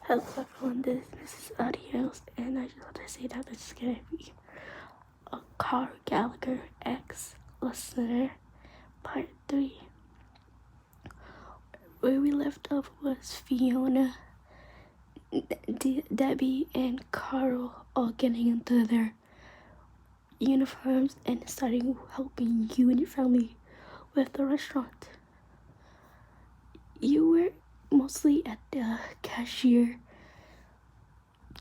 Hello everyone, this is Adios, and I just want to say that this is going to be a Gallegher X Listener Part 3. Where we left off was Fiona, Debbie, and Carl all getting into their uniforms and starting helping you and your family with the restaurant. You were mostly at the cashier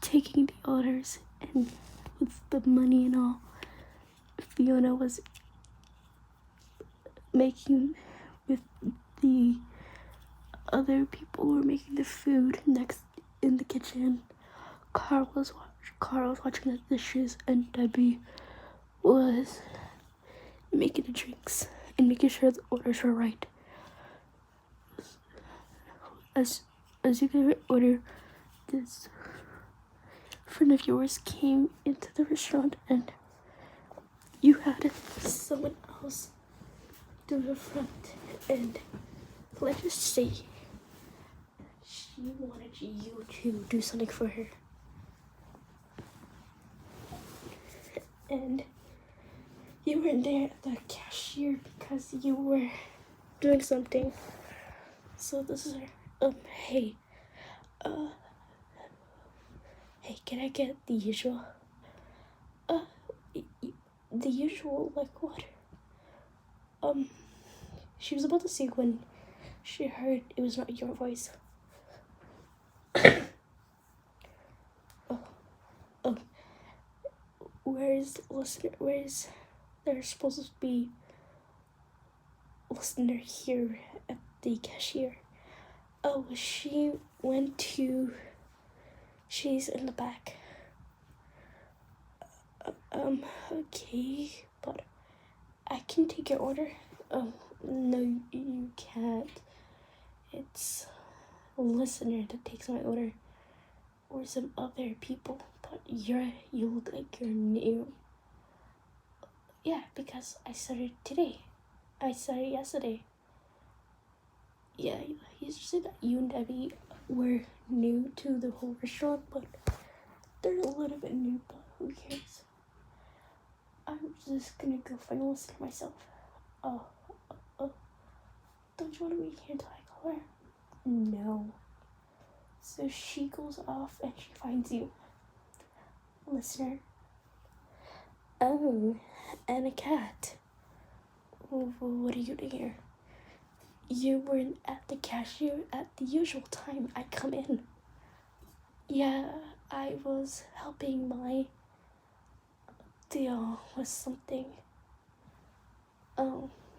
taking the orders, and with the money and all, Fiona was making with the other people who were making the food next in the kitchen. Carl was watching the dishes, and Debbie was making the drinks and making sure the orders were right. As you can order, this friend of yours came into the restaurant, and you had someone else to the front, and let's just say she wanted you to do something for her. And you weren't there at the cashier because you were doing something. So this is her. Hey, can I get the usual? The usual, like what? She was about to say when she heard it was not your voice. Where's there's supposed to be listener here at the cashier? She's in the back. Okay, but I can take your order. No, you can't. It's a listener that takes my order, or some other people, but you look like you're new. Yeah, because I started today. I started yesterday. Yeah, you said that you and Debbie were new to the whole restaurant, but they're a little bit new, but who cares? I'm just gonna go find a listener myself. Don't you want to be here until I call her? No. So she goes off and she finds you. Listener. Oh, and a cat. What are you doing here? You weren't at the cashier at the usual time I come in. Yeah, I was helping my deal with something.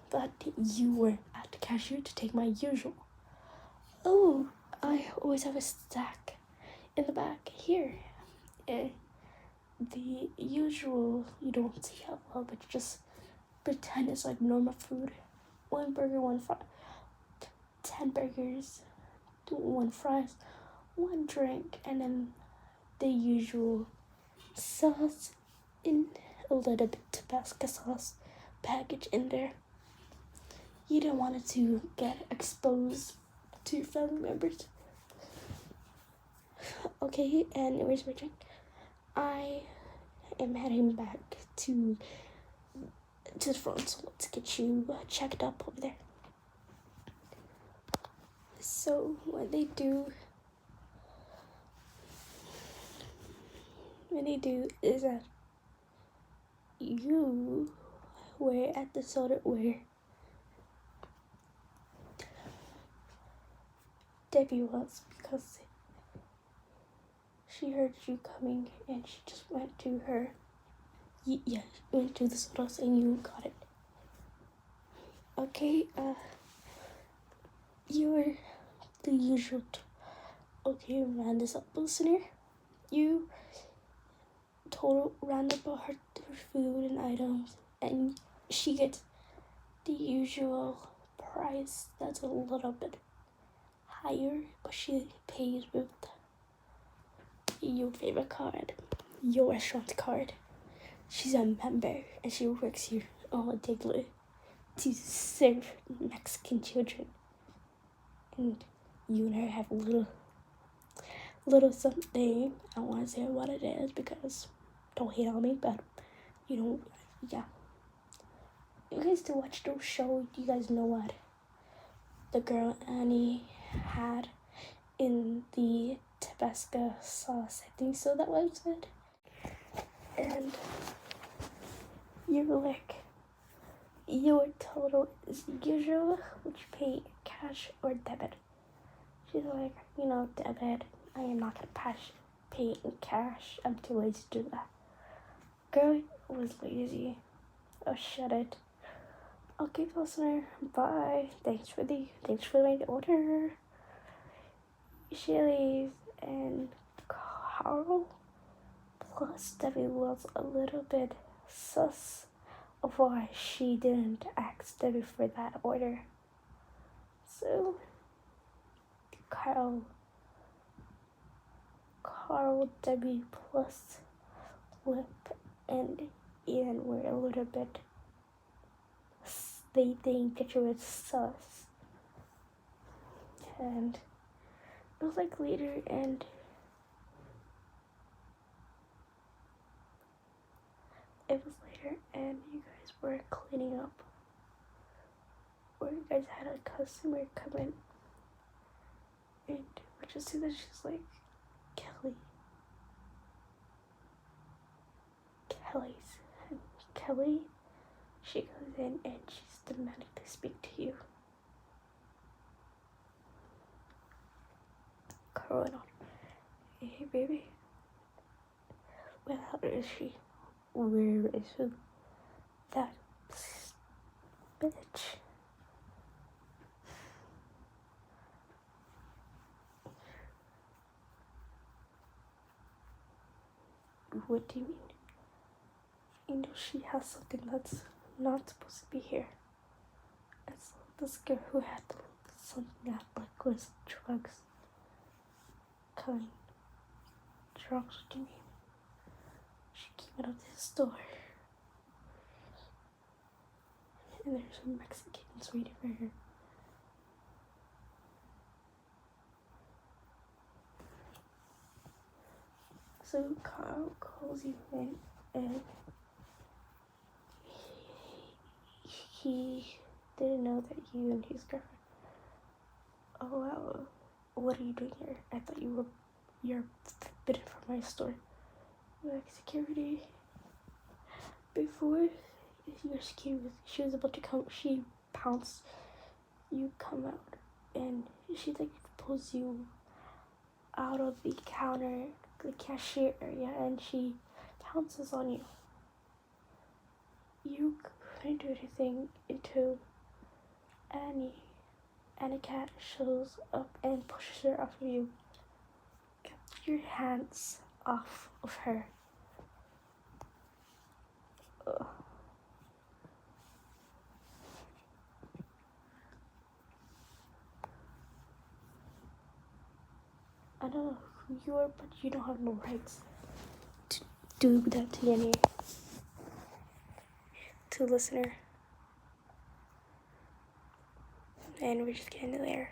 But you were at the cashier to take my usual. Oh, I always have a stack in the back here. The usual you don't see out well, but you just pretend it's like normal food. 1 burger, 1 fry, 10 burgers, 1 fries, 1 drink, and then the usual sauce in a little bit Tabasco sauce package in there. You don't want it to get exposed to your family members. Okay, and where's my drink? I am heading back to the front, so let's get you checked up over there. So what they do is that you were at the soda where Debbie was, because she heard you coming and she just went to her. Yeah, went to the sodas and you got it. Okay, you were the usual. Okay, round this up, listener. You total round up her food and items, and she gets the usual price that's a little bit higher, but she pays with your favorite card, your restaurant card. She's a member and she works here daily to serve Mexican children, and you and her have a little little something. I don't want to say what it is because don't hate on me, but you know, yeah. You guys do watch those shows. You guys know what the girl Annie had in the Tabasco sauce. I think so. That was it. And you're like, your total is usual. Would you pay cash or debit? She's like, debit. I am not gonna pay in cash. I'm too lazy to do that. Girl was lazy. Oh, shut it. Okay, listener. Bye. Thanks for my order. She leaves, and Carl plus Debbie was a little bit sus of why she didn't ask Debbie for that order. So Carl, Debbie plus Flip and Ian were a little bit, they think that she was sus. And it was like later, and you guys were cleaning up, or you guys had a customer come in, and we just see that she's like, Kelly, she goes in and she's demanding to speak to you. Carl went on, hey baby, where is she? Where is who? That bitch. What do you mean? She has something that's not supposed to be here. It's this girl who had something that was drugs. Drugs, what do you mean? She came out of this store. And there's some Mexicans waiting for her. So Carl calls you in, and he didn't know that you and his girlfriend. Oh wow, what are you doing here? I thought you're forbidden from my store. Like security. Before your security, she was about to come. She pounced. You come out, and she like pulls you out of the counter, the cashier area, and she pounces on you. You couldn't do anything until Annie Cat shows up and pushes her off of you. Get your hands off of her. Ugh. I don't know who you are, but you don't have no rights to do that to listener. And we're just getting there.